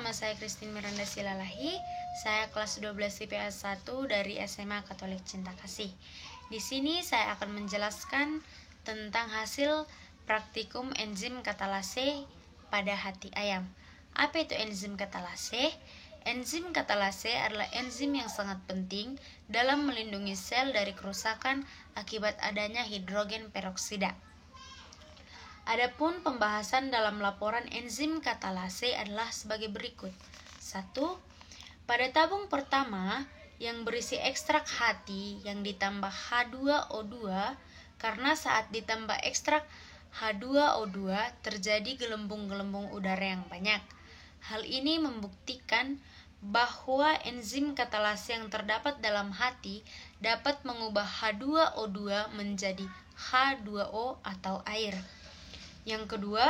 nama saya Christine Miranda Silalahi. Saya kelas 12 IPS 1 dari SMA Katolik Cinta Kasih. Di sini saya akan menjelaskan tentang hasil praktikum enzim katalase pada hati ayam. Apa itu enzim katalase? Enzim katalase adalah enzim yang sangat penting dalam melindungi sel dari kerusakan akibat adanya hidrogen peroksida. Adapun pembahasan dalam laporan enzim katalase adalah sebagai berikut. 1. Pada tabung pertama yang berisi ekstrak hati yang ditambah H2O2, karena saat ditambah ekstrak H2O2 terjadi gelembung-gelembung udara yang banyak. Hal ini membuktikan bahwa enzim katalase yang terdapat dalam hati dapat mengubah H2O2 menjadi H2O atau air. Yang kedua,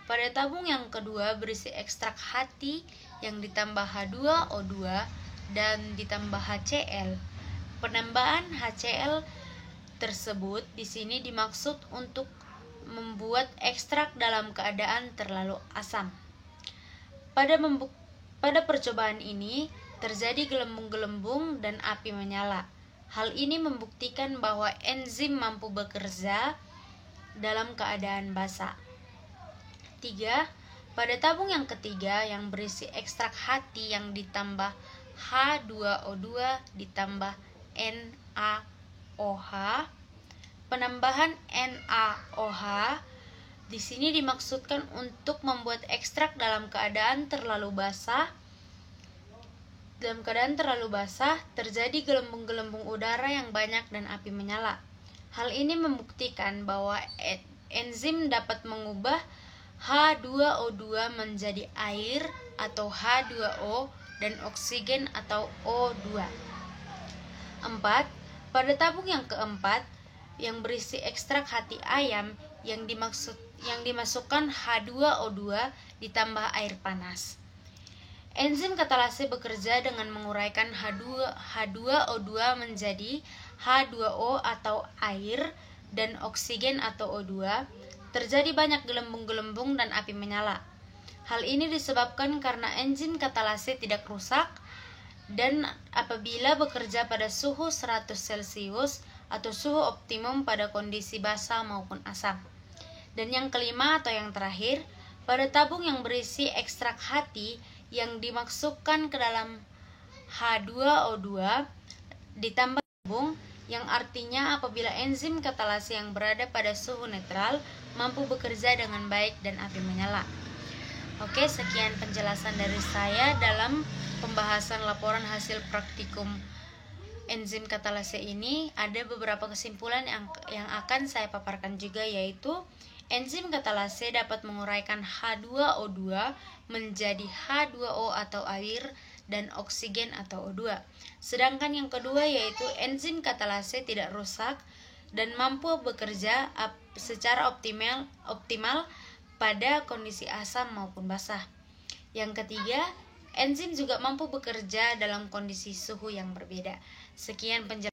pada tabung yang kedua berisi ekstrak hati yang ditambah H2O2 dan ditambah HCl. Penambahan HCl tersebut di sini dimaksud untuk membuat ekstrak dalam keadaan terlalu asam. Pada percobaan ini terjadi gelembung-gelembung dan api menyala. Hal ini membuktikan bahwa enzim mampu bekerja dalam keadaan basah. 3. Pada tabung yang ketiga yang berisi ekstrak hati yang ditambah H2O2 ditambah NaOH. Penambahan NaOH di sini dimaksudkan untuk membuat ekstrak dalam keadaan terlalu basah. Dalam keadaan terlalu basah terjadi gelembung-gelembung udara yang banyak dan api menyala. Hal ini membuktikan bahwa enzim dapat mengubah H2O2 menjadi air atau H2O dan oksigen atau O2. 4. Pada tabung yang keempat yang berisi ekstrak hati ayam yang dimasukkan H2O2 ditambah air panas. Enzim katalase bekerja dengan menguraikan H2O2 menjadi H2O atau air dan oksigen atau O2. Terjadi banyak gelembung-gelembung dan api menyala. Hal ini disebabkan karena enzim katalase tidak rusak dan apabila bekerja pada suhu 100 Celcius atau suhu optimum pada kondisi basah maupun asam. Dan yang kelima atau yang terakhir, pada tabung yang berisi ekstrak hati yang dimasukkan ke dalam H2O2 ditambah tabung, yang artinya apabila enzim katalase yang berada pada suhu netral mampu bekerja dengan baik dan api menyala. Oke, sekian penjelasan dari saya dalam pembahasan laporan hasil praktikum enzim katalase ini. Ada beberapa kesimpulan yang akan saya paparkan juga, yaitu enzim katalase dapat menguraikan H2O2 menjadi H2O atau air dan oksigen atau O2. Sedangkan yang kedua yaitu enzim katalase tidak rusak dan mampu bekerja secara optimal pada kondisi asam maupun basah. Yang ketiga, enzim juga mampu bekerja dalam kondisi suhu yang berbeda. Sekian penjelasan